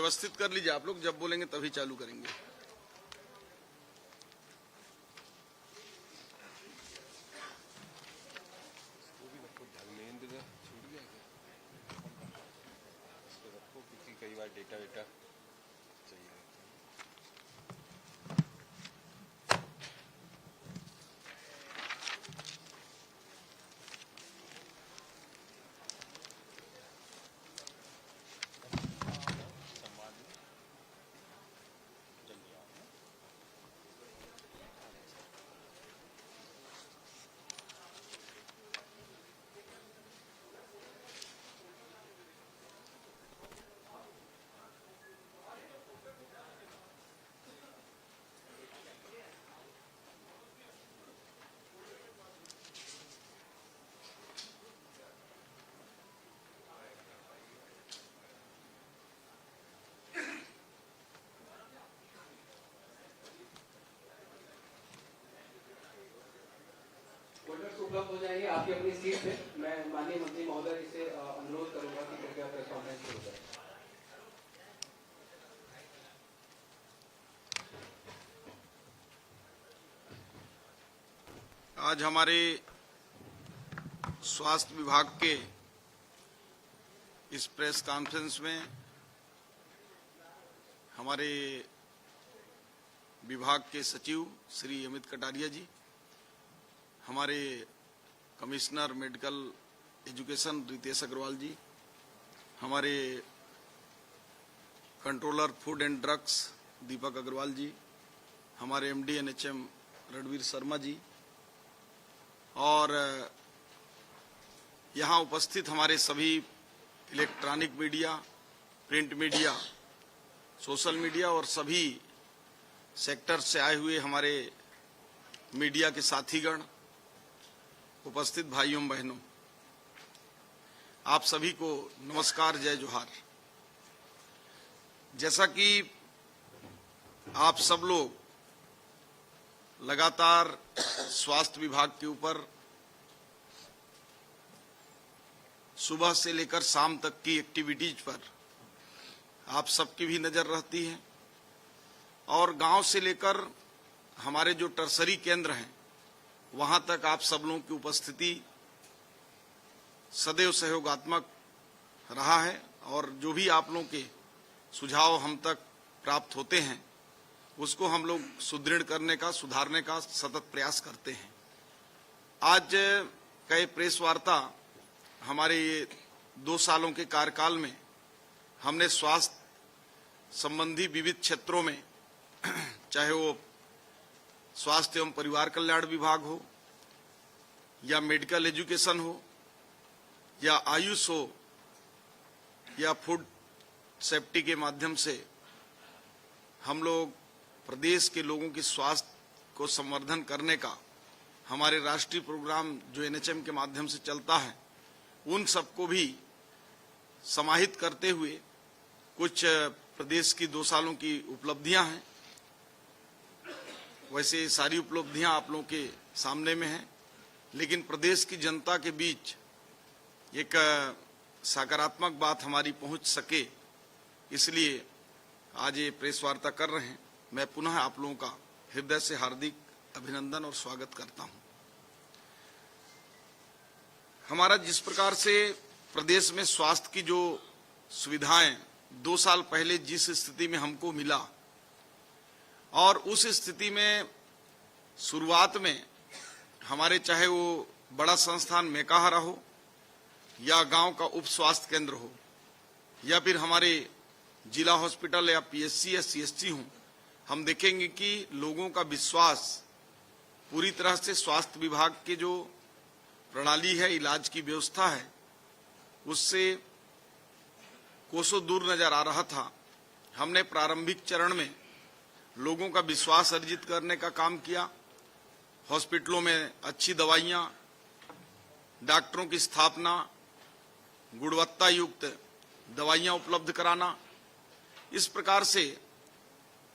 व्यवस्थित कर लीजिए आप लोग, जब बोलेंगे तभी चालू करेंगे। कई बार डेटा वेटा चाहिए। उपलब्ध हो जाएंगे आपकी अपनी सीट पे। मैं माननीय मंत्री महोदय से अनुरोध करूंगा कि कृपया प्रेस कॉन्फ्रेंस शुरू करें। आज हमारे स्वास्थ्य विभाग के इस प्रेस कॉन्फ्रेंस में हमारे विभाग के सचिव श्री अमित कटारिया जी, हमारे commissioner medical education Ritesh Agarwal ji, हमारे controller food and drugs Deepak Agarwal ji, हमारे एमडी एनएचएम रणवीर शर्मा जी और यहाँ उपस्थित हमारे सभी electronic media, print media, social media और सभी सेक्टर से आए हुए हमारे मीडिया के साथीगण, उपस्थित भाइयों बहनों, आप सभी को नमस्कार, जय जोहार। जैसा कि आप सब लोग लगातार स्वास्थ्य विभाग के ऊपर सुबह से लेकर शाम तक की एक्टिविटीज पर आप सबकी भी नजर रहती है और गांव से लेकर हमारे जो टर्सरी केंद्र हैं वहां तक आप सब लोगों की उपस्थिति सदैव सहयोगात्मक रहा है और जो भी आप लोगों के सुझाव हम तक प्राप्त होते हैं उसको हम लोग सुदृढ़ करने का, सुधारने का सतत प्रयास करते हैं। आज कई प्रेस वार्ता हमारे ये 2 सालों के कार्यकाल में हमने स्वास्थ्य संबंधी विविध क्षेत्रों में चाहे वो स्वास्थ्य एवं परिवार कल्याण विभाग हो या मेडिकल एजुकेशन हो या आयुष हो या फूड सेफ्टी के माध्यम से हम लोग प्रदेश के लोगों की स्वास्थ्य को संवर्धन करने का हमारे राष्ट्रीय प्रोग्राम जो एनएचएम के माध्यम से चलता है उन सबको भी समाहित करते हुए कुछ प्रदेश की 2 सालों की उपलब्धियां हैं। वैसे सारी उपलब्धियां आप लोगों के सामने में हैं, लेकिन प्रदेश की जनता के बीच एक सकारात्मक बात हमारी पहुंच सके इसलिए आज ये प्रेस वार्ता कर रहे हैं। मैं पुनः आप लोगों का हृदय से हार्दिक अभिनंदन और स्वागत करता हूं। हमारा जिस प्रकार से प्रदेश में स्वास्थ्य की जो सुविधाएं 2 साल पहले जिस स्थिति में हमको मिला और उस स्थिति में शुरुआत में हमारे चाहे वो बड़ा संस्थान मेकाहारा हो या गांव का उप स्वास्थ्य केंद्र हो या फिर हमारे जिला हॉस्पिटल या पीएचसी या सीएचसी हो, हम देखेंगे कि लोगों का विश्वास पूरी तरह से स्वास्थ्य विभाग के जो प्रणाली है, इलाज की व्यवस्था है, उससे कोसों दूर नजर आ रहा था। हमने प्रारंभिक चरण में लोगों का विश्वास अर्जित करने का काम किया। हॉस्पिटलों में अच्छी दवाइयां, डॉक्टरों की स्थापना, गुणवत्ता युक्त दवाइयां उपलब्ध कराना, इस प्रकार से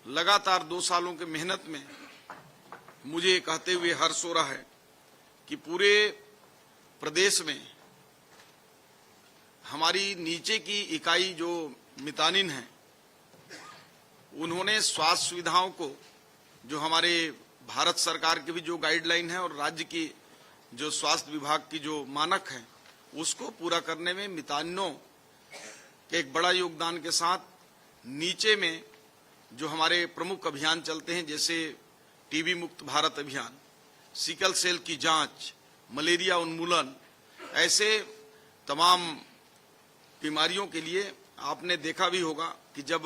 लगातार 2 सालों के मेहनत में मुझे कहते हुए हर्ष हो रहा है कि पूरे प्रदेश में हमारी नीचे की इकाई जो मितानिन है उन्होंने स्वास्थ्य सुविधाओं को, जो हमारे भारत सरकार की भी जो गाइडलाइन है और राज्य की जो स्वास्थ्य विभाग की जो मानक है, उसको पूरा करने में मितानिनों के एक बड़ा योगदान के साथ नीचे में जो हमारे प्रमुख अभियान चलते हैं, जैसे टीबी मुक्त भारत अभियान, सिकल सेल की जांच, मलेरिया उन्मूलन, ऐसे तमाम बीमारियों के लिए आपने देखा भी होगा कि जब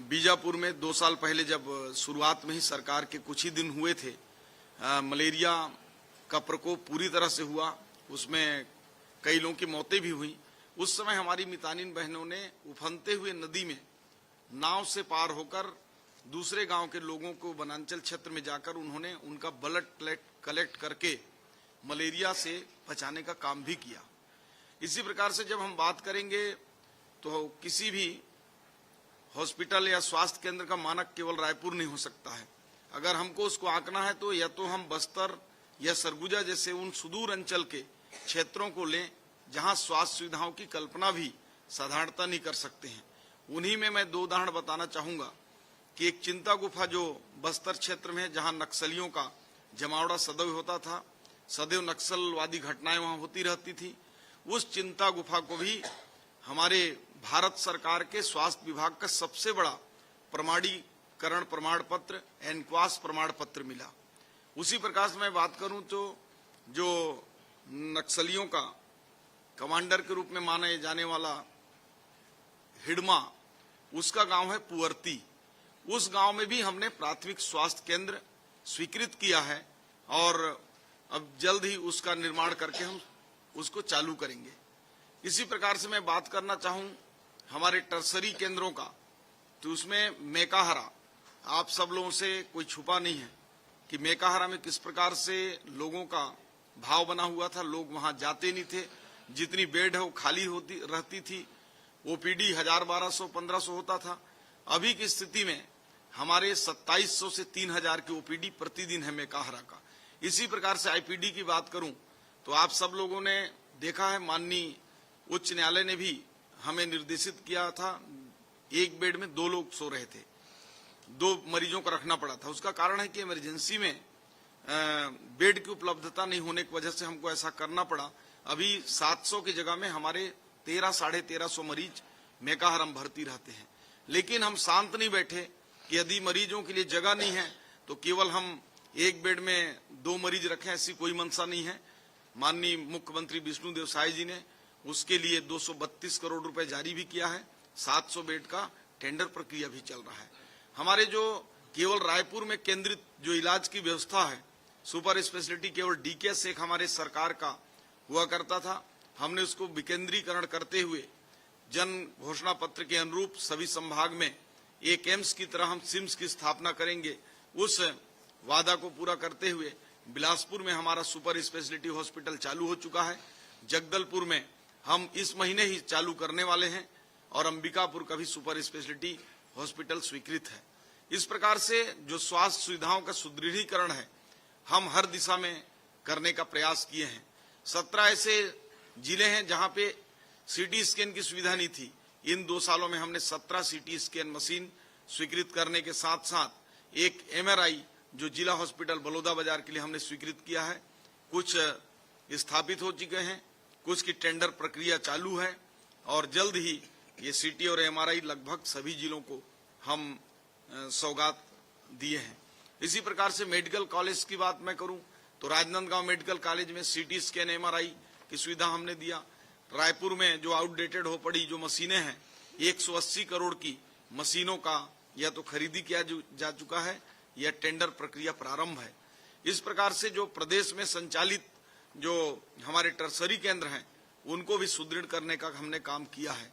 बीजापुर में 2 साल पहले जब शुरुआत में ही सरकार के कुछ ही दिन हुए थे, मलेरिया का प्रकोप पूरी तरह से हुआ, उसमें कई लोगों की मौतें भी हुई। उस समय हमारी मितानिन बहनों ने उफनते हुए नदी में नाव से पार होकर दूसरे गांव के लोगों को वनांचल क्षेत्र में जाकर उन्होंने उनका ब्लड कलेक्ट करके मलेरिया से बचाने का काम भी किया। इसी प्रकार से जब हम बात करेंगे तो किसी भी हॉस्पिटल या स्वास्थ्य केंद्र का मानक केवल रायपुर नहीं हो सकता है। अगर हमको उसको आंकना है तो या तो हम बस्तर या सरगुजा जैसे उन सुदूर अंचल के क्षेत्रों को लें जहां स्वास्थ्य सुविधाओं की कल्पना भी साधारणता नहीं कर सकते हैं। उन्हीं में मैं 2 उदाहरण बताना चाहूंगा कि एक चिंता गुफा जो बस्तर क्षेत्र में है, जहां नक्सलियों का जमावड़ा सदैव होता था, सदैव नक्सलवादी घटनाएं वहां होती रहती थी। उस चिंता गुफा को भी हमारे भारत सरकार के स्वास्थ्य विभाग का सबसे बड़ा प्रमाणीकरण प्रमाण पत्र, एनक्वास प्रमाण पत्र मिला। उसी प्रकार से मैं बात करूं तो जो नक्सलियों का कमांडर के रूप में माने जाने वाला हिडमा, उसका गांव है पुअर्ती। उस गांव में भी हमने प्राथमिक स्वास्थ्य केंद्र स्वीकृत किया है और अब जल्द ही उसका निर्माण करके हम उसको चालू करेंगे। इसी प्रकार से मैं बात करना चाहूं हमारे टर्सरी केंद्रों का, तो उसमें मेकाहारा, आप सब लोगों से कोई छुपा नहीं है कि मेकाहारा में किस प्रकार से लोगों का भाव बना हुआ था। लोग वहां जाते नहीं थे, जितनी बेड है वो खाली होती रहती थी। ओपीडी 1000, 1200, 1500 होता था। अभी की स्थिति में हमारे 2700 से 3000 की ओपीडी प्रतिदिन है मेकाहारा का। इसी प्रकार से आईपीडी की बात करूं तो आप सब लोगों ने देखा है, माननीय उच्च न्यायालय ने भी हमें निर्देशित किया था, एक बेड में 2 लोग सो रहे थे, 2 मरीजों को रखना पड़ा था। उसका कारण है कि इमरजेंसी में बेड की उपलब्धता नहीं होने की वजह से हमको ऐसा करना पड़ा। अभी 700 की जगह में हमारे 1300 साढ़े 1300 मरीज मेकाहारा में भर्ती रहते हैं। लेकिन हम शांत नहीं बैठे कि यदि मरीजों के लिए जगह नहीं है तो केवल हम एक बेड में 2 मरीज रखें, ऐसी कोई मंशा नहीं है। माननीय मुख्यमंत्री विष्णुदेव साय जी ने उसके लिए 232 करोड़ रुपए जारी भी किया है। 700 बेड का टेंडर प्रक्रिया भी चल रहा है। हमारे जो केवल रायपुर में केंद्रित जो इलाज की व्यवस्था है, सुपर स्पेशलिटी केवल डीकेएस एक हमारे सरकार का हुआ करता था, हमने उसको विकेंद्रीकरण करते हुए जन घोषणा पत्र के अनुरूप सभी संभाग में एक एम्स की तरह हम सिम्स की स्थापना करेंगे। उस वादा को पूरा करते हुए बिलासपुर में हमारा सुपर स्पेशलिटी हॉस्पिटल चालू हो चुका है। जगदलपुर में हम इस महीने ही चालू करने वाले हैं और अंबिकापुर का भी सुपर स्पेशलिटी हॉस्पिटल स्वीकृत है। इस प्रकार से जो स्वास्थ्य सुविधाओं का सुदृढ़ीकरण है, हम हर दिशा में करने का प्रयास किए हैं। 17 ऐसे जिले हैं जहां पे सीटी स्कैन की सुविधा नहीं थी। इन 2 सालों में हमने 17 सीटी स्कैन मशीन स्वीकृत करने के साथ साथ एक एमआरआई जो जिला हॉस्पिटल बलौदा बाजार के लिए हमने स्वीकृत किया है। कुछ स्थापित हो चुके हैं, कुछ की टेंडर प्रक्रिया चालू है और जल्द ही ये सीटी और एमआरआई लगभग सभी जिलों को हम सौगात दिए हैं। इसी प्रकार से मेडिकल कॉलेज की बात मैं करूं तो राजनांदगांव मेडिकल कॉलेज में सीटी स्कैन एमआरआई की सुविधा हमने दिया। रायपुर में जो आउटडेटेड हो पड़ी जो मशीनें हैं, 180 करोड़ की मशीनों का या तो खरीदी किया जा चुका है या टेंडर प्रक्रिया प्रारंभ है। इस प्रकार से जो प्रदेश में संचालित जो हमारे टर्सरी केंद्र हैं उनको भी सुदृढ़ करने का हमने काम किया है।